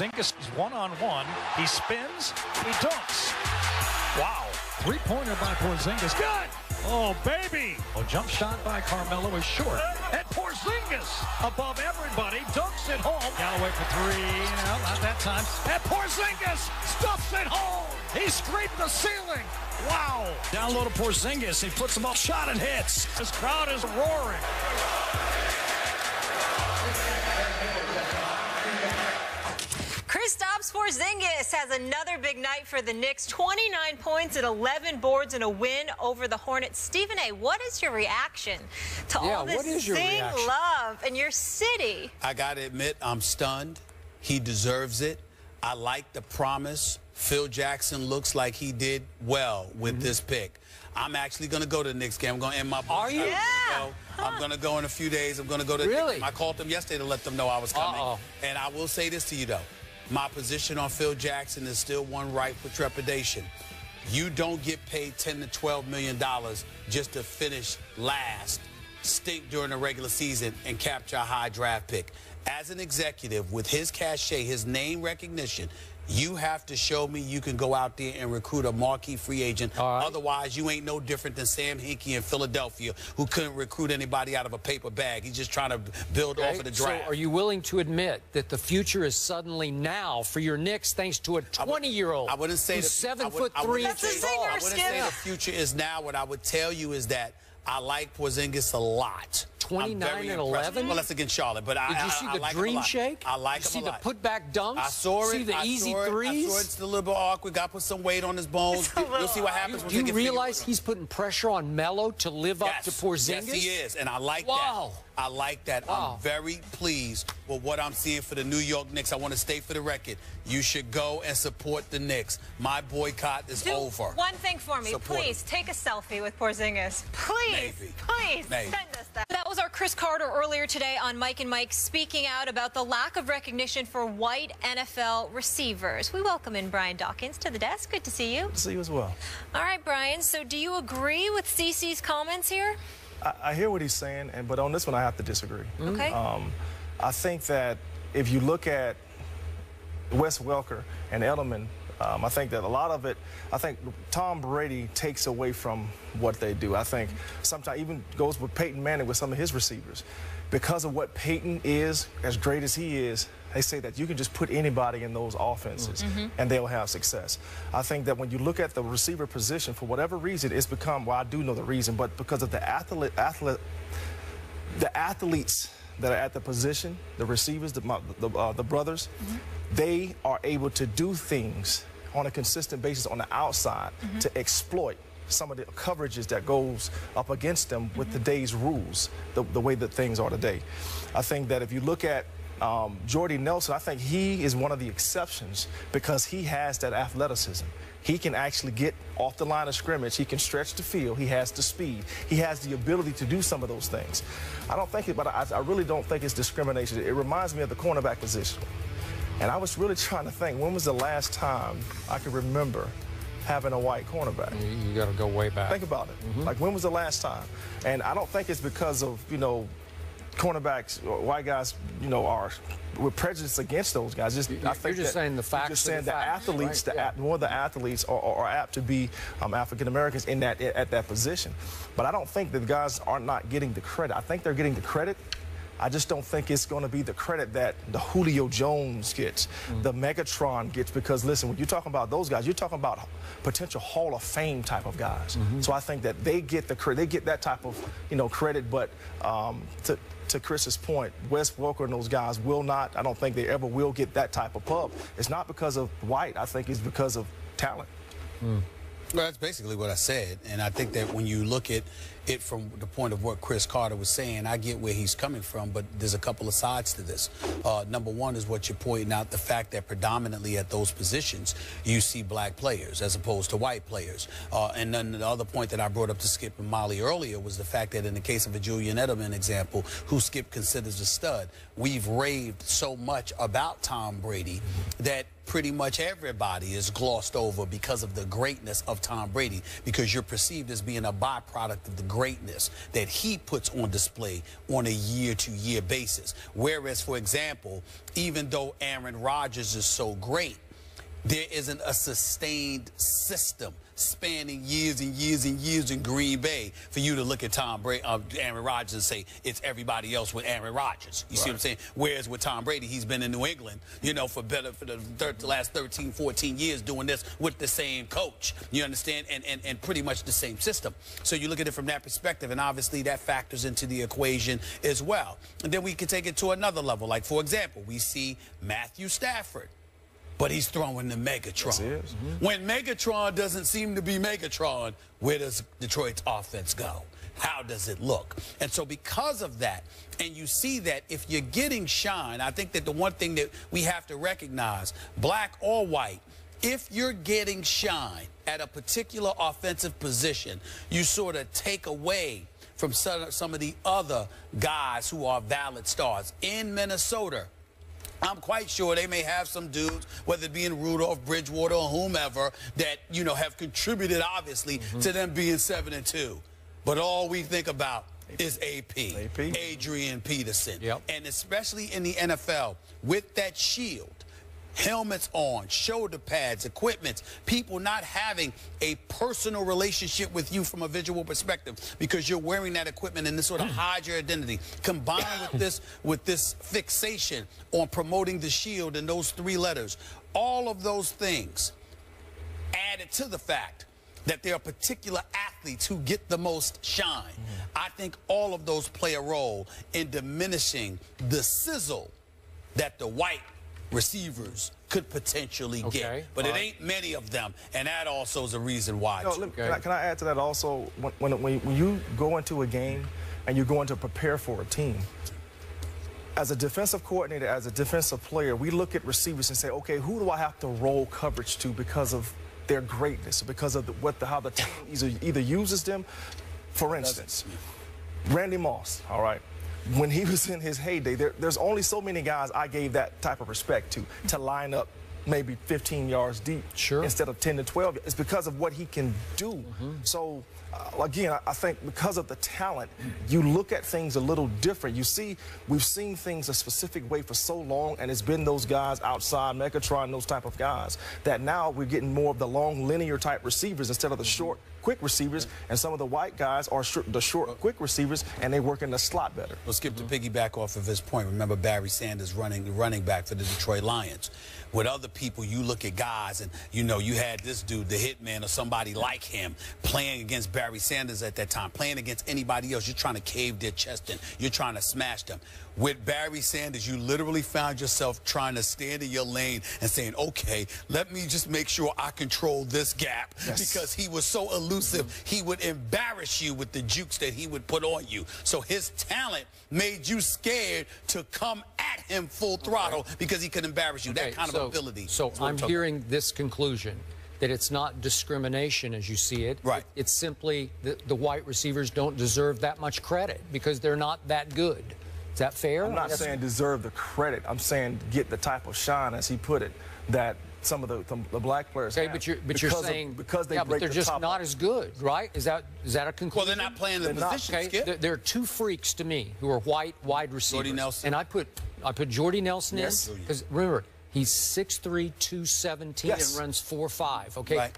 Porzingis is one-on-one. He spins. He dunks. Wow. Three-pointer by Porzingis. Good. Oh, baby. Oh, jump shot by Carmelo is short. And Porzingis above everybody. Dunks it home. Galloway for three. No, not that time. And Porzingis stuffs it home. He scraped the ceiling. Wow. Down low to Porzingis. He puts them all shot and hits. This crowd is roaring. Kristaps Porzingis has another big night for the Knicks. 29 points and 11 boards in a win over the Hornets. Stephen A., what is your reaction to all this Zing love in your city? I got to admit, I'm stunned. He deserves it. I like the promise. Phil Jackson looks like he did well with this pick. I'm actually going to go to the Knicks game. I'm going to end my book. Are you? Yeah. I'm going to go in a few days. I'm going to go to Really? I called them yesterday to let them know I was coming. And I will say this to you, though. My position on Phil Jackson is still one ripe with trepidation. You don't get paid $10 to $12 million just to finish last, stink during the regular season, and capture a high draft pick. As an executive, with his cachet, his name recognition, you have to show me you can go out there and recruit a marquee free agent. Otherwise, you ain't no different than Sam Hinkie in Philadelphia, who couldn't recruit anybody out of a paper bag. He's just trying to build off of the draft. So are you willing to admit that the future is suddenly now for your Knicks thanks to a 20-year-old I wouldn't say who's 7'3" I wouldn't Zinger, say the future is now. What I would tell you is that I like Porzingis a lot. 29 and 11? Well, that's against Charlotte, but Did you see the dream shake? I like him him a lot. See the putback dunks? I saw it. See the easy threes? I saw it's a little bit awkward. Got to put some weight on his bones. You'll see what happens. Do you realize he's putting pressure on Melo to live up to Porzingis? Yes, he is, and I like that. I like that. I'm very pleased with what I'm seeing for the New York Knicks. I want to state for the record, you should go and support the Knicks. My boycott is over. One thing for me, please take a selfie with Porzingis. Please, please send us that. That was our Chris Carter earlier today on Mike and Mike, speaking out about the lack of recognition for white NFL receivers. We welcome in Brian Dawkins to the desk. Good to see you. Good to see you as well. All right, Brian, so do you agree with CeCe's comments here? I hear what he's saying, but on this one I have to disagree. Okay. I think that if you look at Wes Welker and Edelman, I think that a lot of it, I think Tom Brady takes away from what they do. I think sometimes even goes with Peyton Manning with some of his receivers. Because of what Peyton is, as great as he is, they say that you can just put anybody in those offenses and they'll have success. I think that when you look at the receiver position, for whatever reason, it's become, well, I do know the reason, but because of the athletes that are at the position, the receivers, the brothers, they are able to do things on a consistent basis on the outside to exploit some of the coverages that goes up against them with today's rules, the way that things are today. I think that if you look at Jordy Nelson, I think he is one of the exceptions because he has that athleticism. He can actually get off the line of scrimmage. He can stretch the field. He has the speed. He has the ability to do some of those things. I don't think it, but I really don't think it's discrimination. It reminds me of the cornerback position. And I was really trying to think, when was the last time I could remember having a white cornerback? You got to go way back. Think about it. Like, when was the last time? And I don't think it's because of, you know, cornerbacks, white guys, you know, we're prejudiced against those guys. I think you're just saying the facts. You're just saying the athletes, right? More of the athletes are apt to be African Americans in at that position. But I don't think that the guys are not getting the credit. I think they're getting the credit. I just don't think it's going to be the credit that the Julio Jones gets, the Megatron gets, because listen, when you're talking about those guys, you're talking about potential Hall of Fame type of guys. So I think that they get that type of, you know, credit. But to Chris's point, Wes Welker and those guys will not. I don't think they ever will get that type of pub. It's not because of white. I think it's because of talent. Well, that's basically what I said, and I think that when you look at it from the point of what Chris Carter was saying, I get where he's coming from, but there's a couple of sides to this. Number one is what you're pointing out, the fact that predominantly at those positions, you see black players as opposed to white players. And then the other point that I brought up to Skip and Molly earlier was the fact that in the case of a Julian Edelman example, who Skip considers a stud, we've raved so much about Tom Brady that pretty much everybody is glossed over because of the greatness of Tom Brady, because you're perceived as being a byproduct of the greatness that he puts on display on a year-to-year basis. Whereas, for example, even though Aaron Rodgers is so great, there isn't a sustained system spanning years and years and years in Green Bay for you to look at Aaron Rodgers and say it's everybody else with Aaron Rodgers. You see what I'm saying? Whereas with Tom Brady, he's been in New England, you know, for the last 13, 14 years doing this with the same coach. You understand? And pretty much the same system. So you look at it from that perspective, and obviously that factors into the equation as well. And then we can take it to another level. Like, for example, we see Matthew Stafford. But he's throwing the Megatron. Yes, he is. When Megatron doesn't seem to be Megatron, where does Detroit's offense go? How does it look? And so because of that, and you see that if you're getting shine, I think that the one thing that we have to recognize, black or white, if you're getting shine at a particular offensive position, you sort of take away from some of the other guys who are valid stars. In Minnesota, I'm quite sure they may have some dudes, whether it be in Rudolph, Bridgewater, or whomever, that, you know, have contributed, obviously, to them being 7-2. But all we think about is AP. Adrian Peterson. And especially in the NFL, with that shield, helmets on, shoulder pads, equipment, people not having a personal relationship with you from a visual perspective because you're wearing that equipment and this sort of hides your identity, combined with this fixation on promoting the shield and those 3 letters, all of those things added to the fact that there are particular athletes who get the most shine. I think all of those play a role in diminishing the sizzle that the white receivers could potentially get. But it ain't many of them, and that also is a reason why. No, can I add to that also? When you go into a game and you're going to prepare for a team, as a defensive coordinator, as a defensive player, we look at receivers and say, okay, who do I have to roll coverage to because of their greatness, because of how the team either uses them? For instance, Randy Moss, all right? When he was in his heyday, there's only so many guys I gave that type of respect to line up maybe 15 yards deep instead of 10 to 12. It's because of what he can do. So, again, I think because of the talent, you look at things a little different. You see, we've seen things a specific way for so long, and it's been those guys outside, Megatron, those type of guys, that now we're getting more of the long, linear type receivers instead of the short, quick receivers, and some of the white guys are the short, quick receivers, and they work in the slot better. Well, Skip, to piggyback off of his point, remember Barry Sanders running back for the Detroit Lions. With other people, you look at guys, and, you know, you had this dude, the Hitman, or somebody like him, playing against Barry Sanders at that time, playing against anybody else. You're trying to cave their chest in. You're trying to smash them. With Barry Sanders, you literally found yourself trying to stand in your lane and saying, okay, let me just make sure I control this gap, because he was so elusive, he would embarrass you with the jukes that he would put on you. So his talent made you scared to come at him full throttle because he could embarrass you. That kind of ability. So I'm hearing this conclusion, that it's not discrimination as you see it. Right. It's simply the white receivers don't deserve that much credit because they're not that good. Is that fair? I'm not saying deserve the credit. I'm saying get the type of shine, as he put it, that some of the black players have. But you're saying because they break but they're the just top not line. as good, right? Is that a conclusion? Well, they're not playing the position, Skip. There are 2 freaks to me who are white wide receivers. Jordy Nelson. And I put Jordy Nelson in because remember, he's 6'3", 217 and runs 4.5. Okay,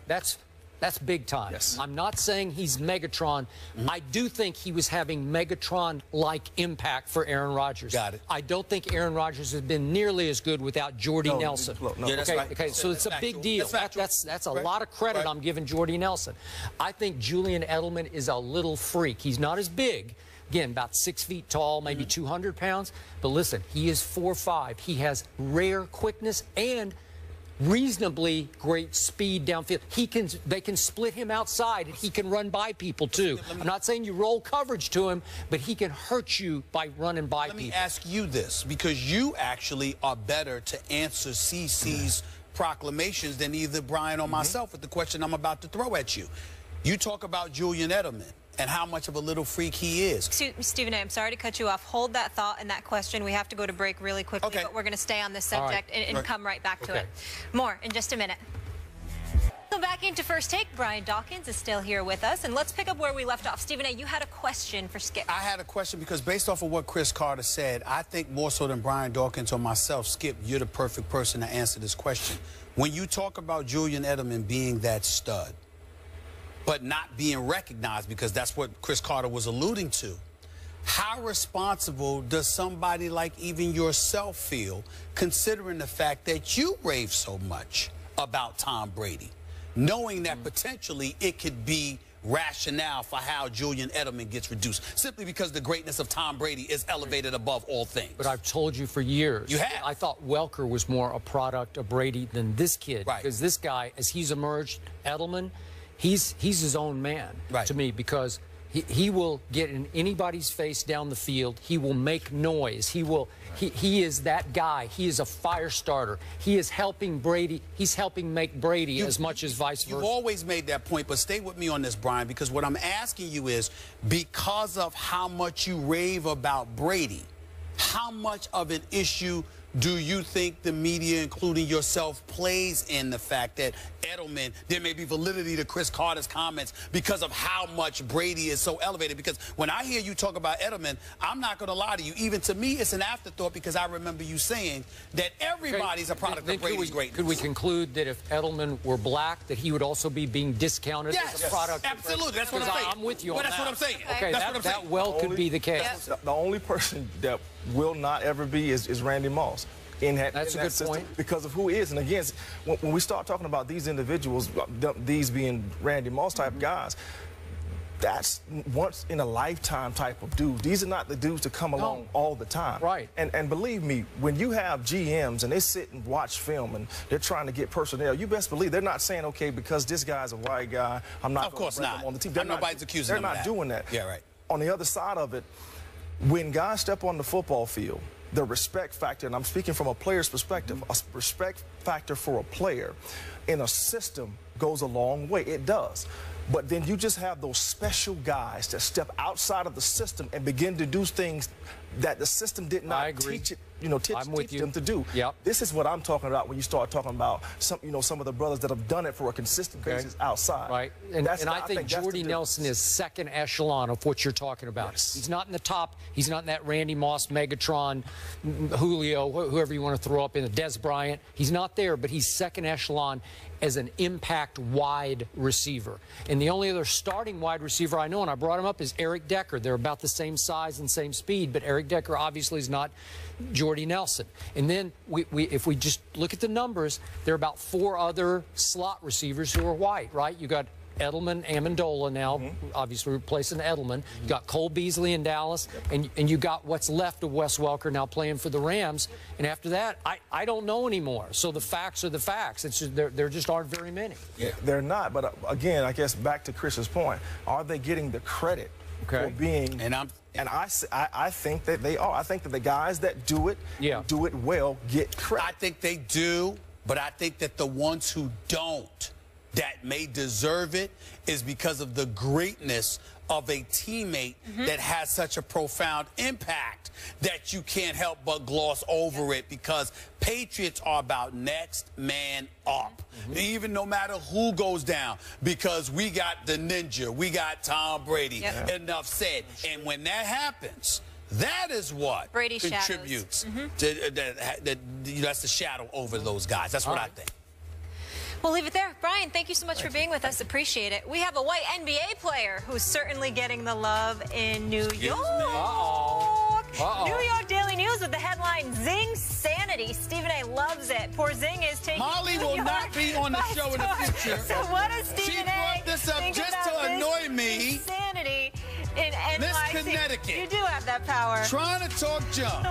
that's big time. Yes. I'm not saying he's Megatron. I do think he was having Megatron-like impact for Aaron Rodgers. Got it. I don't think Aaron Rodgers has been nearly as good without Jordy Nelson. Yeah, that's right. Okay, so it's a big deal. That's a lot of credit I'm giving Jordy Nelson. I think Julian Edelman is a little freak. He's not as big. Again, about 6 feet tall, maybe 200 pounds. But listen, he is 4'5". He has rare quickness and reasonably great speed downfield. They can split him outside, and he can run by people too. I'm not saying you roll coverage to him, but he can hurt you by running by people. Let me ask you this, because you actually are better to answer CC's proclamations than either Brian or myself with the question I'm about to throw at you. You talk about Julian Edelman, and how much of a little freak he is. Stephen A., I'm sorry to cut you off. Hold that thought and that question. We have to go to break really quickly, but we're going to stay on this subject and come right back to it. More in just a minute. Welcome back into First Take. Brian Dawkins is still here with us, and let's pick up where we left off. Stephen A., you had a question for Skip. I had a question because based off of what Cris Carter said, I think more so than Brian Dawkins or myself, Skip, you're the perfect person to answer this question. When you talk about Julian Edelman being that stud, but not being recognized, because that's what Cris Carter was alluding to, how responsible does somebody like even yourself feel, considering the fact that you rave so much about Tom Brady, knowing that potentially it could be rationale for how Julian Edelman gets reduced, simply because the greatness of Tom Brady is elevated above all things? But I've told you for years. You have. I thought Welker was more a product of Brady than this kid. Right. Because this guy, as he's emerged, Edelman, he's his own man to me, because he will get in anybody's face down the field. He will make noise. He is that guy. He is a fire starter. He is helping Brady. He's helping make Brady as much as vice versa. You've always made that point, but stay with me on this, Brian, because what I'm asking you is, because of how much you rave about Brady, how much of an issue do you think the media, including yourself, plays in the fact that Edelman, there may be validity to Cris Carter's comments because of how much Brady is so elevated? Because when I hear you talk about Edelman, I'm not going to lie to you. Even to me, it's an afterthought, because I remember you saying that everybody's a product of Brady's greatness. Could we conclude that if Edelman were black, that he would also be being discounted as a product? Absolutely. That's what I'm saying. I'm with you on that's that. what I'm saying. Okay, that well could be the case. The only person that will not ever be is Randy Moss. That's a good system, point. because of who he is. And again, when we start talking about these individuals, these being Randy Moss type guys, that's once in a lifetime type of dude. These are not the dudes that come along all the time. Right. And believe me, when you have GMs and they sit and watch film and they're trying to get personnel, you best believe they're not saying, okay, because this guy's a white guy, I'm not going to bring him on the team. Nobody's accusing them of that. They're not doing that. Yeah, right. On the other side of it, when guys step on the football field, the respect factor, and I'm speaking from a player's perspective, a respect factor for a player in a system goes a long way. It does. But then you just have those special guys that step outside of the system and begin to do things that the system did not teach it, teach them to do. Yep. This is what I'm talking about when you start talking about some of the brothers that have done it for a consistent basis outside. Right. And I think Jordy Nelson is second echelon of what you're talking about. Yes. He's not in the top. He's not in that Randy Moss, Megatron, Julio, whoever you want to throw up in, Des Bryant. He's not there, but he's second echelon as an impact wide receiver. And the only other starting wide receiver I know, and I brought him up, is Eric Decker. They're about the same size and same speed, but Eric Decker obviously is not Jordy Nelson. And then if we just look at the numbers, there are about 4 other slot receivers who are white, right? You got Edelman, Amendola now, obviously replacing Edelman. You got Cole Beasley in Dallas, and you got what's left of Wes Welker now playing for the Rams. And after that, I don't know anymore. So the facts are the facts. It's just, there just aren't very many. Yeah, they're not. But again, I guess back to Chris's point, are they getting the credit for being? And I think that they are. I think that the guys that do it well get credit. I think they do, but I think that the ones who don't, that may deserve it, is because of the greatness of a teammate that has such a profound impact that you can't help but gloss over it, because Patriots are about next man up. Even no matter who goes down, because we got the ninja, we got Tom Brady. Enough said. And when that happens, that is what Brady contributes to that's the shadow over those guys. That's what I think. We'll leave it there. Brian, thank you so much for being with us. Appreciate it. We have a white NBA player who's certainly getting the love in New York. New York Daily News with the headline, Zing Sanity. Stephen A. loves it. Porzingis taking Molly will not be on the show in the future. So what does Stephen A. brought this up just to annoy me. Sanity in NYC. Miss Connecticut. You do have that power. Trying to talk junk.